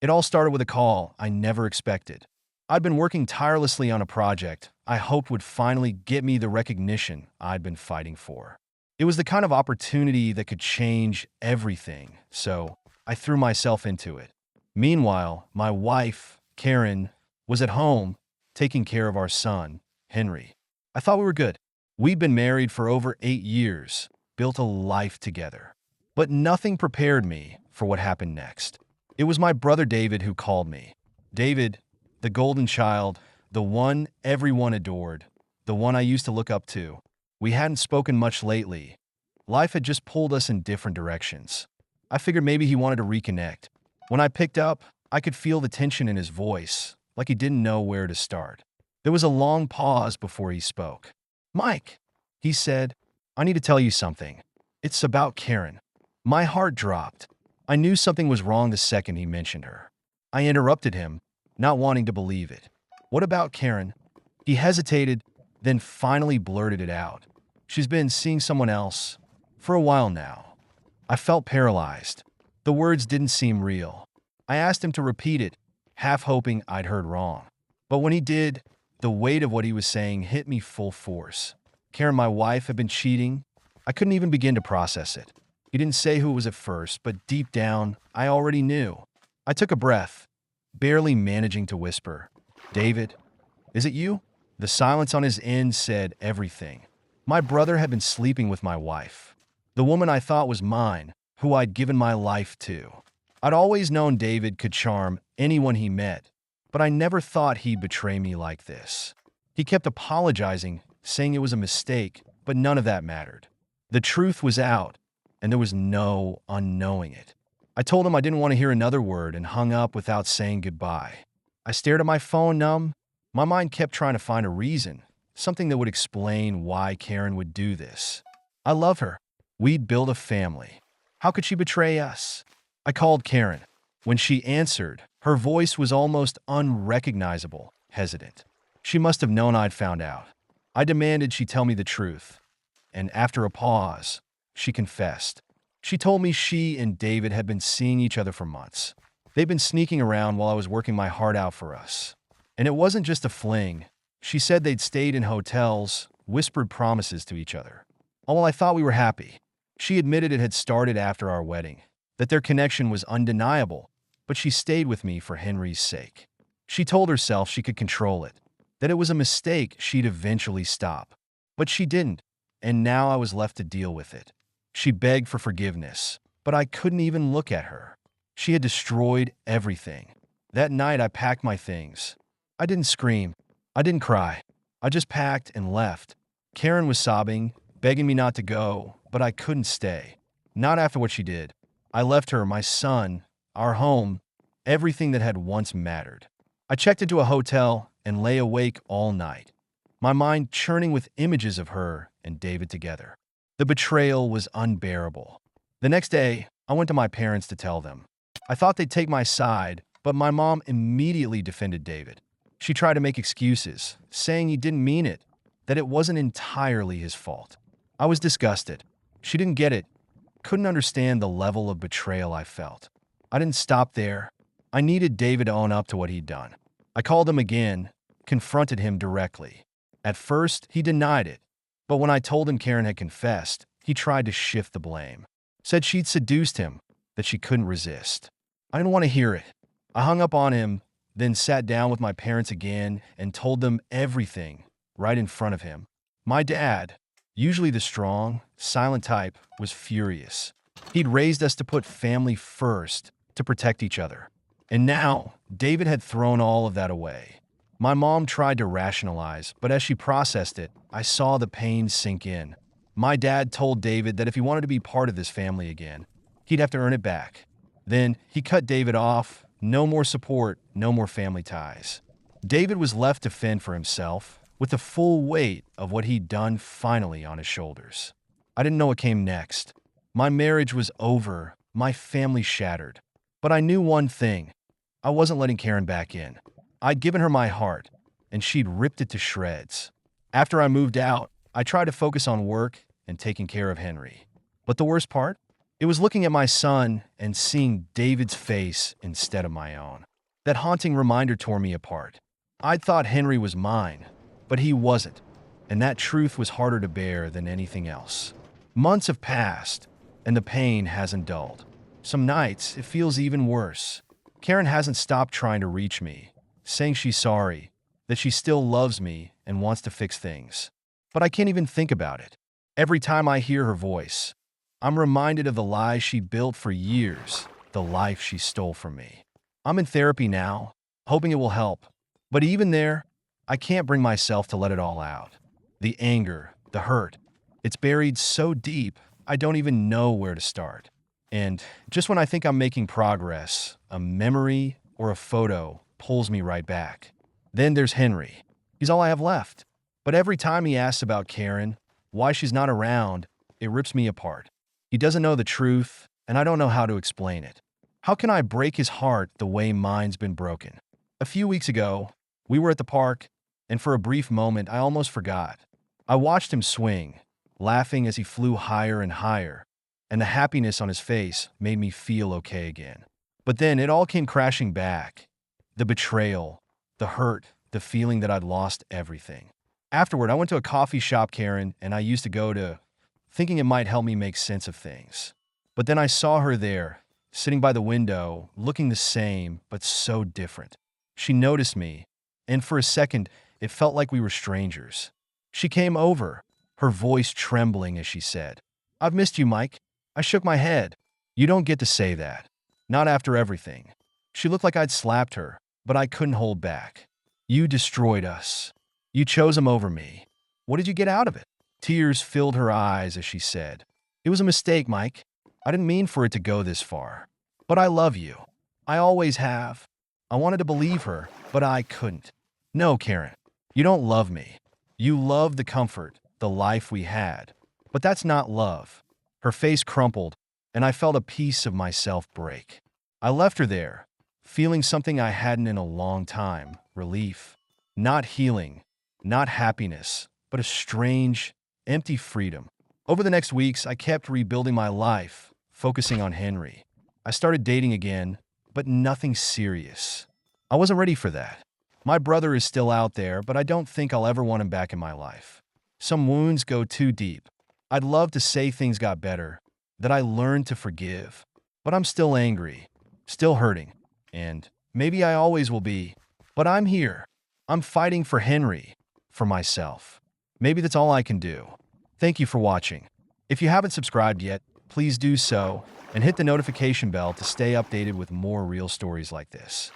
It all started with a call I never expected. I'd been working tirelessly on a project I hoped would finally get me the recognition I'd been fighting for. It was the kind of opportunity that could change everything, so I threw myself into it. Meanwhile, my wife, Karen, was at home taking care of our son, Henry. I thought we were good. We'd been married for over 8 years, built a life together. But nothing prepared me for what happened next. It was my brother David who called me. David, the golden child, the one everyone adored, the one I used to look up to. We hadn't spoken much lately. Life had just pulled us in different directions. I figured maybe he wanted to reconnect. When I picked up, I could feel the tension in his voice, like he didn't know where to start. There was a long pause before he spoke. "Mike," he said, "I need to tell you something. It's about Karen." My heart dropped. I knew something was wrong the second he mentioned her. I interrupted him, not wanting to believe it. "What about Karen?" He hesitated, then finally blurted it out. "She's been seeing someone else for a while now." I felt paralyzed. The words didn't seem real. I asked him to repeat it, half hoping I'd heard wrong. But when he did, the weight of what he was saying hit me full force. Karen, my wife, had been cheating. I couldn't even begin to process it. He didn't say who it was at first, but deep down, I already knew. I took a breath, barely managing to whisper, "David, is it you?" The silence on his end said everything. My brother had been sleeping with my wife, the woman I thought was mine, who I'd given my life to. I'd always known David could charm anyone he met, but I never thought he'd betray me like this. He kept apologizing, saying it was a mistake, but none of that mattered. The truth was out, and there was no unknowing it. I told him I didn't want to hear another word and hung up without saying goodbye. I stared at my phone numb. My mind kept trying to find a reason, something that would explain why Karen would do this. I love her. We'd built a family. How could she betray us? I called Karen. When she answered, her voice was almost unrecognizable, hesitant. She must have known I'd found out. I demanded she tell me the truth. And after a pause, she confessed. She told me she and David had been seeing each other for months. They'd been sneaking around while I was working my heart out for us. And it wasn't just a fling. She said they'd stayed in hotels, whispered promises to each other. All while I thought we were happy. She admitted it had started after our wedding, that their connection was undeniable, but she stayed with me for Henry's sake. She told herself she could control it, that it was a mistake she'd eventually stop. But she didn't, and now I was left to deal with it. She begged for forgiveness, but I couldn't even look at her. She had destroyed everything. That night I packed my things. I didn't scream. I didn't cry. I just packed and left. Karen was sobbing, begging me not to go, but I couldn't stay. Not after what she did. I left her, my son, our home, everything that had once mattered. I checked into a hotel and lay awake all night, my mind churning with images of her and David together. The betrayal was unbearable. The next day, I went to my parents to tell them. I thought they'd take my side, but my mom immediately defended David. She tried to make excuses, saying he didn't mean it, that it wasn't entirely his fault. I was disgusted. She didn't get it, couldn't understand the level of betrayal I felt. I didn't stop there. I needed David to own up to what he'd done. I called him again, confronted him directly. At first, he denied it, but when I told him Karen had confessed, he tried to shift the blame. Said she'd seduced him, that she couldn't resist. I didn't want to hear it. I hung up on him, then sat down with my parents again and told them everything right in front of him. My dad, usually the strong, silent type, was furious. He'd raised us to put family first, to protect each other. And now, David had thrown all of that away. My mom tried to rationalize, but as she processed it, I saw the pain sink in. My dad told David that if he wanted to be part of this family again, he'd have to earn it back. Then he cut David off. No more support, no more family ties. David was left to fend for himself, with the full weight of what he'd done finally on his shoulders. I didn't know what came next. My marriage was over, my family shattered. But I knew one thing. I wasn't letting Karen back in. I'd given her my heart, and she'd ripped it to shreds. After I moved out, I tried to focus on work and taking care of Henry. But the worst part? It was looking at my son and seeing David's face instead of my own. That haunting reminder tore me apart. I'd thought Henry was mine, but he wasn't, and that truth was harder to bear than anything else. Months have passed, and the pain hasn't dulled. Some nights, it feels even worse. Karen hasn't stopped trying to reach me, saying she's sorry, that she still loves me and wants to fix things. But I can't even think about it. Every time I hear her voice, I'm reminded of the lies she built for years, the life she stole from me. I'm in therapy now, hoping it will help. But even there, I can't bring myself to let it all out. The anger, the hurt, it's buried so deep, I don't even know where to start. And just when I think I'm making progress, a memory or a photo pulls me right back. Then there's Henry. He's all I have left. But every time he asks about Karen, why she's not around, it rips me apart. He doesn't know the truth, and I don't know how to explain it. How can I break his heart the way mine's been broken? A few weeks ago, we were at the park, and for a brief moment, I almost forgot. I watched him swing, laughing as he flew higher and higher, and the happiness on his face made me feel okay again. But then it all came crashing back. The betrayal, the hurt, the feeling that I'd lost everything. Afterward, I went to a coffee shop Karen and I used to go to, thinking it might help me make sense of things. But then I saw her there, sitting by the window, looking the same, but so different. She noticed me, and for a second, it felt like we were strangers. She came over, her voice trembling as she said, "I've missed you, Mike." I shook my head. "You don't get to say that. Not after everything." She looked like I'd slapped her, but I couldn't hold back. "You destroyed us. You chose him over me. What did you get out of it?" Tears filled her eyes as she said, "It was a mistake, Mike. I didn't mean for it to go this far. But I love you. I always have." I wanted to believe her, but I couldn't. "No, Karen, you don't love me. You love the comfort, the life we had. But that's not love." Her face crumpled, and I felt a piece of myself break. I left her there, feeling something I hadn't in a long time, relief. Not healing, not happiness, but a strange, empty freedom. Over the next weeks, I kept rebuilding my life, focusing on Henry. I started dating again, but nothing serious. I wasn't ready for that. My brother is still out there, but I don't think I'll ever want him back in my life. Some wounds go too deep. I'd love to say things got better, that I learned to forgive. But I'm still angry, still hurting, and maybe I always will be. But I'm here. I'm fighting for Henry, for myself. Maybe that's all I can do. Thank you for watching. If you haven't subscribed yet, please do so, and hit the notification bell to stay updated with more real stories like this.